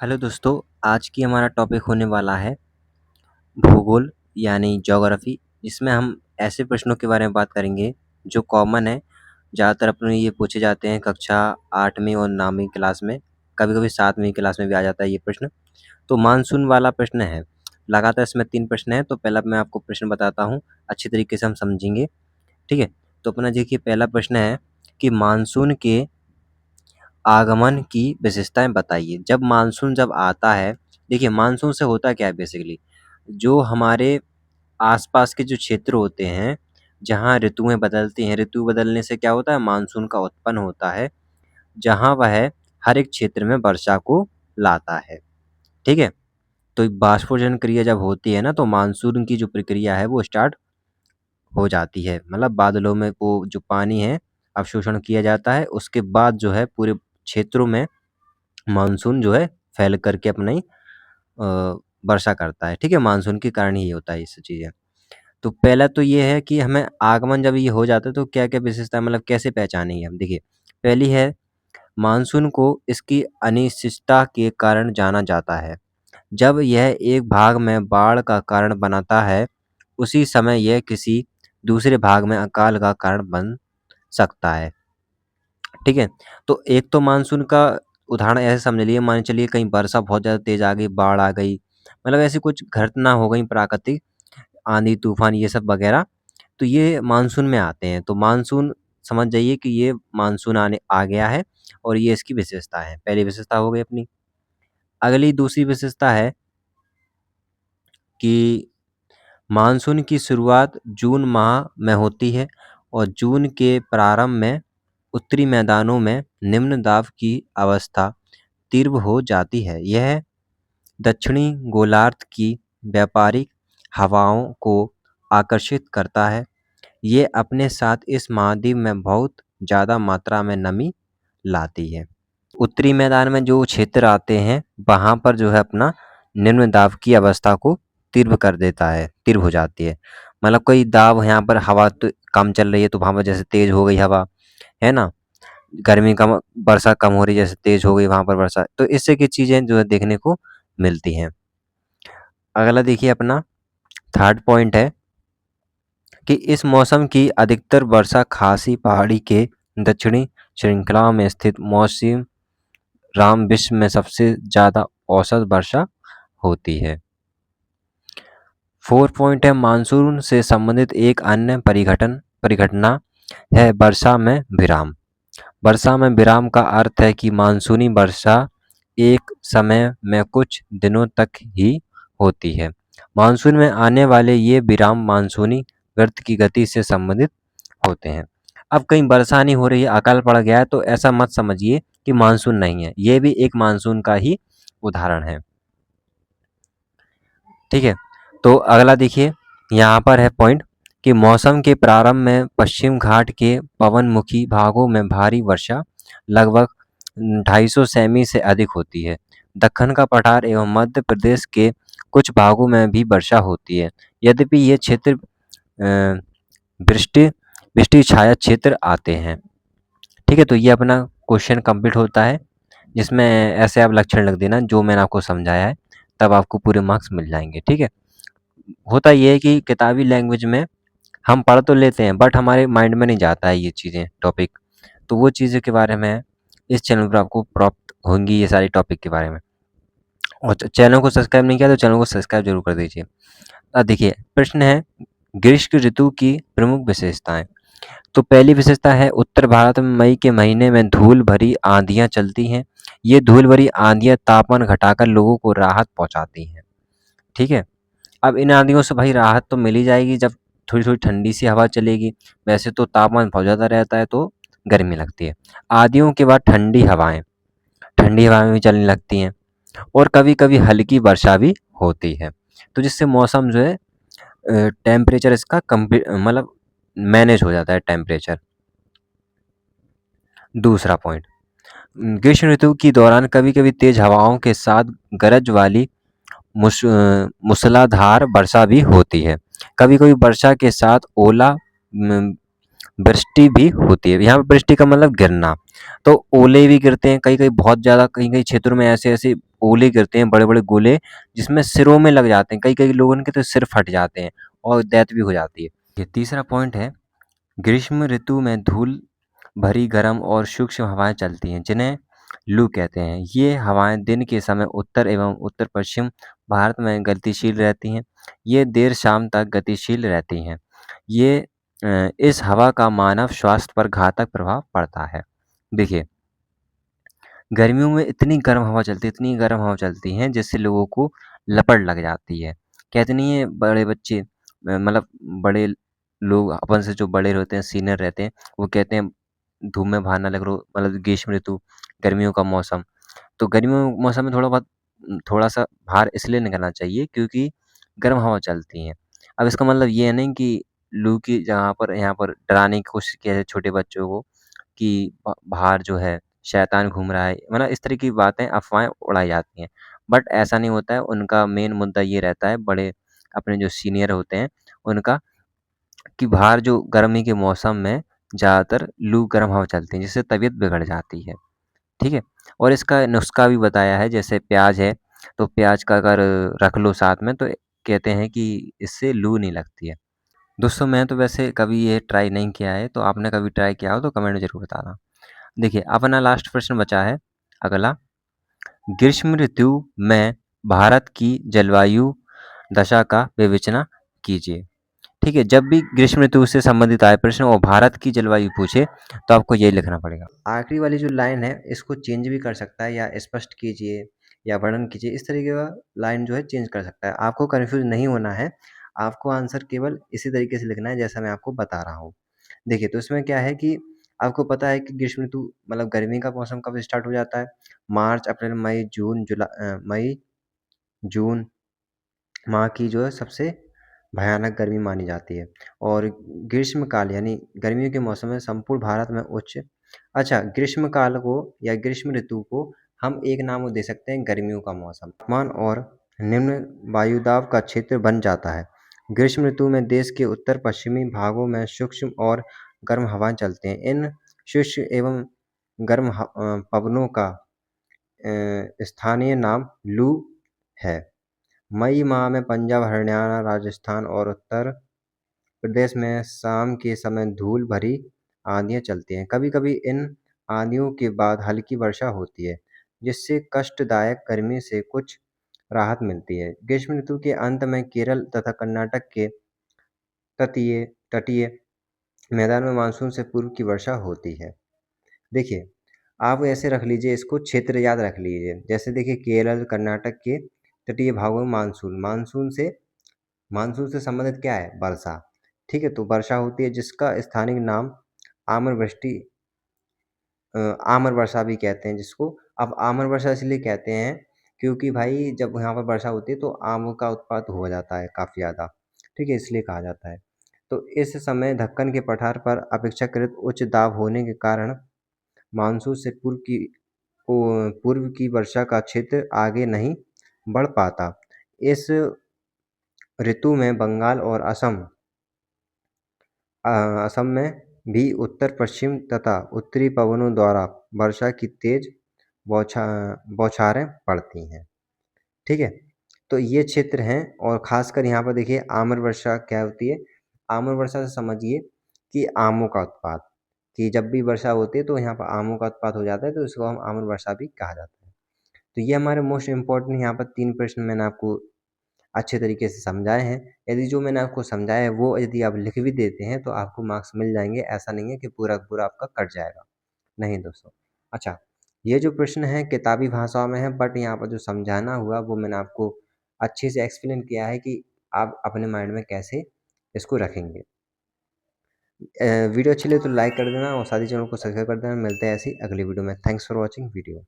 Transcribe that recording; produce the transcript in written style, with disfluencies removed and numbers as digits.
Hello दोस्तों, आज की हमारा टॉपिक होने वाला है भूगोल यानी ज्योग्राफी। जिसमें हम ऐसे प्रश्नों के बारे में बात करेंगे जो कॉमन है। ज़्यादातर अपने ये पूछे जाते हैं कक्षा 8वीं और 9वीं क्लास में, कभी-कभी 7वीं क्लास में भी आ जाता है ये प्रश्न। तो मानसून वाला प्रश्न है। लगातार इसमें 3 प्रश्न हैं, तो पहला मैं आपको प्रश्न बताता हूँ, अच्छी तरीके से हम समझेंगे, ठीक है? तो अपना देखिए पहला प्रश्न है कि मानसून के आगमन की विशेषताएँ बताइए। जब आता है, देखिए मानसून से होता क्या है बेसिकली, जो हमारे आस-पास के जो क्षेत्र होते हैं, जहाँ ऋतुएँ बदलती हैं, ऋतु बदलने से क्या होता है, मानसून का उत्पन्न होता है, जहाँ वह हर एक क्षेत्र में वर्षा को लाता है, ठीक है? तो बाष्पोजन क्रिया जब होती है ना, तो मानसून की जो प्रक्रिया है वो स्टार्ट हो जाती है। मतलब बादलों में वो जो पानी है अवशोषण किया जाता है, उसके बाद जो है पूरे क्षेत्रों में मानसून जो है फैल करके अपनी वर्षा करता है, ठीक है? मानसून के कारण ही होता है ये सब चीज़ें। तो पहला तो ये है कि हमें आगमन जब ये हो जाता है तो क्या-क्या विशेषता मतलब कैसे पहचानेंगे हम? देखिए, पहली है मानसून को इसकी अनिश्चितता के कारण जाना जाता है। जब यह एक भाग में बाढ़ का कारण बनाता है, उसी समय यह किसी दूसरे भाग में अकाल का कारण बन सकता है, ठीक है? तो एक तो मानसून का उदाहरण ऐसे समझ लीजिए, मान के चलिए कहीं वर्षा बहुत ज़्यादा तेज़ आ गई, बाढ़ आ गई, मतलब ऐसी कुछ घटना हो गई प्राकृतिक, आंधी, तूफान ये सब वगैरह, तो ये मानसून में आते हैं। तो मानसून समझ जाइए कि ये मानसून आने आ गया है और ये इसकी विशेषता है। पहली विशेषता हो गई अपनी। अगली दूसरी विशेषता है कि मानसून की शुरुआत जून माह में होती है और जून के प्रारंभ में उत्तरी मैदानों में निम्न दाब की अवस्था तीव्र हो जाती है। यह दक्षिणी गोलार्ध की व्यापारिक हवाओं को आकर्षित करता है। ये अपने साथ इस महाद्वीप में बहुत ज़्यादा मात्रा में नमी लाती है। उत्तरी मैदान में जो क्षेत्र आते हैं, वहाँ पर जो है अपना निम्न दाब की अवस्था को तीव्र कर देता है, तीव्र हो जाती है। मतलब कोई दाब यहाँ पर हवा तो कम चल रही है, तो वहाँ पर जैसे तेज़ हो गई हवा, है ना? गर्मी कम, वर्षा कम हो रही है, जैसे तेज़ हो गई वहाँ पर वर्षा। तो इससे की चीज़ें जो है देखने को मिलती हैं। अगला देखिए अपना थर्ड पॉइंट है कि इस मौसम की अधिकतर वर्षा खासी पहाड़ी के दक्षिणी श्रृंखला में स्थित मौसम राम विश्व में सबसे ज़्यादा औसत वर्षा होती है। 4 पॉइंट है मानसून से संबंधित एक अन्य परिघटना है वर्षा में विराम। वर्षा में विराम का अर्थ है कि मानसूनी वर्षा एक समय में कुछ दिनों तक ही होती है। मानसून में आने वाले ये विराम मानसूनी वृत्त की गति से संबंधित होते हैं। अब कहीं वर्षा नहीं हो रही है, अकाल पड़ गया है, तो ऐसा मत समझिए कि मानसून नहीं है। ये भी एक मानसून का ही उदाहरण है, ठीक है? तो अगला देखिए, यहाँ पर है पॉइंट कि मौसम के प्रारंभ में पश्चिम घाट के पवनमुखी भागों में भारी वर्षा लगभग 250 सेमी से अधिक होती है। दक्कन का पठार एवं मध्य प्रदेश के कुछ भागों में भी वर्षा होती है। यद्यपि ये क्षेत्र वृष्टि वृष्टि छाया क्षेत्र आते हैं, ठीक है? तो ये अपना क्वेश्चन कंप्लीट होता है, जिसमें ऐसे आप लक्षण लिख देना जो मैंने आपको समझाया है, तब आपको पूरे मार्क्स मिल जाएंगे, ठीक है? होता ये है कि किताबी लैंग्वेज में हम पढ़ तो लेते हैं, बट हमारे माइंड में नहीं जाता है ये चीज़ें, टॉपिक। तो वो चीज़ों के बारे में इस चैनल पर आपको प्राप्त होंगी, ये सारी टॉपिक के बारे में। और चैनल को सब्सक्राइब नहीं किया तो चैनल को सब्सक्राइब जरूर कर दीजिए। अब देखिए प्रश्न है ग्रीष्म ऋतु की प्रमुख विशेषताएं। तो पहली विशेषता है उत्तर भारत में मई के महीने में धूल भरी आंधियां चलती हैं। ये धूल भरी आंधियां तापमान घटाकर लोगों को राहत पहुंचाती हैं, ठीक है? अब इन आंधियों से भाई राहत तो मिल ही जाएगी जब थोड़ी-थोड़ी ठंडी सी हवा चलेगी। वैसे तो तापमान बहुत ज़्यादा रहता है तो गर्मी लगती है। आंधियों के बाद ठंडी हवाएँ भी चलने लगती हैं और कभी-कभी हल्की वर्षा भी होती है। तो जिससे मौसम जो है टेम्परेचर इसका मतलब मैनेज हो जाता है टेम्परेचर। दूसरा पॉइंट, ग्रीष्म ऋतु के दौरान कभी-कभी तेज हवाओं के साथ गरज वाली मूसलाधार वर्षा भी होती है। कभी-कभी वर्षा के साथ वृष्टि भी होती है। यहाँ पे वृष्टि का मतलब गिरना, तो ओले भी गिरते हैं कहीं-कहीं बहुत ज़्यादा, कहीं-कहीं क्षेत्रों में ऐसे-ऐसे ओले गिरते हैं, बड़े-बड़े गोले, जिसमें सिरों में लग जाते हैं। कई-कई लोगों के तो सिर फट जाते हैं और डेथ भी हो जाती है। ये तीसरा पॉइंट है, ग्रीष्म ऋतु में धूल भरी गर्म और सूक्ष्म हवाएं चलती हैं, जिन्हें लू कहते हैं। ये हवाएं दिन के समय उत्तर एवं उत्तर पश्चिम भारत में गतिशील रहती हैं। ये देर शाम तक गतिशील रहती हैं। इस हवा का मानव स्वास्थ्य पर घातक प्रभाव पड़ता है। देखिए, गर्मियों में इतनी गर्म हवा चलती है, इतनी गर्म हवा चलती है, जिससे लोगों को लपड़ लग जाती है। कहते नहीं है बड़े बच्चे, मतलब बड़े लोग अपन से जो बड़े होते हैं, सीनियर रहते हैं, वो कहते हैं धूप में बाहर ना निकलो, मतलब ग्रीष्म ऋतु, गर्मियों का मौसम। तो गर्मियों के मौसम में थोड़ा-सा बाहर इसलिए निकलना चाहिए क्योंकि गर्म हवा चलती है। अब इसका मतलब ये है नहीं कि लू की जगह पर यहाँ पर डराने की कोशिश किया जाए छोटे बच्चों को कि बाहर जो है शैतान घूम रहा है, मतलब इस तरह की बातें, अफ़वाहें उड़ाई जाती हैं। बट ऐसा नहीं होता है, उनका मेन मुद्दा ये रहता है, बड़े अपने जो सीनियर होते हैं, उनका, कि बाहर जो गर्मी के मौसम में ज़्यादातर लू गर्म हवा चलती है, जिससे तबीयत बिगड़ जाती है। ठीक है? और इसका नुस्खा भी बताया है, जैसे प्याज है, तो प्याज का अगर रख लो साथ में, तो कहते हैं कि इससे लू नहीं लगती है। दोस्तों, मैं तो वैसे कभी ये ट्राई नहीं किया है, तो आपने कभी ट्राई किया हो तो कमेंट में ज़रूर बताना। देखिए, अपना लास्ट प्रश्न बचा है अगला, ग्रीष्म ऋतु में भारत की जलवायु दशा का विवेचना कीजिए। ठीक है, जब भी ग्रीष्म ऋतु से संबंधित आए प्रश्न और भारत की जलवायु पूछे, तो आपको यही लिखना पड़ेगा। आखिरी वाली जो लाइन है, इसको चेंज भी कर सकता है, या स्पष्ट कीजिए या वर्णन कीजिए, इस तरीके का लाइन जो है चेंज कर सकता है। आपको कन्फ्यूज़ नहीं होना है, आपको आंसर केवल इसी तरीके से लिखना है जैसा मैं आपको बता रहा हूँ। देखिए, तो इसमें क्या है कि आपको पता है कि ग्रीष्म ऋतु मतलब गर्मी का मौसम कब स्टार्ट हो जाता है? मार्च, अप्रैल, मई, मई, जून माह की जो है सबसे भयानक गर्मी मानी जाती है। और ग्रीष्मकाल यानी गर्मियों के मौसम में संपूर्ण भारत में ग्रीष्मकाल को या ग्रीष्म ऋतु को हम एक नाम दे सकते हैं, गर्मियों का मौसम। तापमान और निम्न वायुदाब का क्षेत्र बन जाता है। ग्रीष्म ऋतु में देश के उत्तर पश्चिमी भागों में सूक्ष्म और गर्म हवाएं चलती हैं। इन शुष्क एवं गर्म पवनों का स्थानीय नाम लू है। मई माह में पंजाब, हरियाणा, राजस्थान और उत्तर प्रदेश में शाम के समय धूल भरी आंधियाँ चलती हैं। कभी-कभी इन आंधियों के बाद हल्की वर्षा होती है, जिससे कष्टदायक गर्मी से कुछ राहत मिलती है। ग्रीष्म ऋतु के अंत में केरल तथा कर्नाटक के तटीय तटीय मैदान में मानसून से पूर्व की वर्षा होती है। देखिए, आप ऐसे रख लीजिए, इसको क्षेत्र याद रख लीजिए। जैसे देखिए, केरल, कर्नाटक के तटीय भागों में मानसून से संबंधित क्या है? वर्षा। ठीक है, तो वर्षा होती है जिसका स्थानिक नाम आम्र वृष्टि आम्र वर्षा भी कहते हैं जिसको। अब आम्र वर्षा इसलिए कहते हैं क्योंकि भाई जब यहाँ पर वर्षा होती है तो आमों का उत्पात हो जाता है काफ़ी ज़्यादा। ठीक है, इसलिए कहा जाता है। तो इस समय दक्कन के पठार पर अपेक्षाकृत उच्च दाब होने के कारण मानसून से पूर्व की वर्षा का क्षेत्र आगे नहीं बढ़ पाता। इस ऋतु में बंगाल और असम में भी उत्तर-पश्चिम तथा उत्तरी पवनों द्वारा वर्षा की तेज़ बौछारें पड़ती हैं। ठीक है? तो ये क्षेत्र हैं और ख़ासकर यहाँ पर देखिए आम्र वर्षा क्या होती है? आम्र वर्षा से समझिए कि आमों का उत्पात, कि जब भी वर्षा होती है तो यहाँ पर आमों का उत्पात हो जाता है, तो इसको हम आम्र वर्षा भी कहा जाता है। तो ये हमारे मोस्ट इम्पोर्टेंट यहाँ पर 3 प्रश्न मैंने आपको अच्छे तरीके से समझाए हैं। यदि जो मैंने आपको समझाया है वो यदि आप लिख भी देते हैं तो आपको मार्क्स मिल जाएँगे। ऐसा नहीं है कि पूरा का पूरा आपका कट जाएगा। नहीं दोस्तों। अच्छा, ये जो प्रश्न है किताबी भाषा में है, बट यहाँ पर जो समझाना हुआ वो मैंने आपको अच्छे से एक्सप्लेन किया है कि आप अपने माइंड में कैसे इसको रखेंगे। वीडियो अच्छी लगे तो लाइक कर देना और साथ ही चैनल को सब्सक्राइब कर देना। मिलते हैं ऐसी अगली वीडियो में। Thanks for watching video.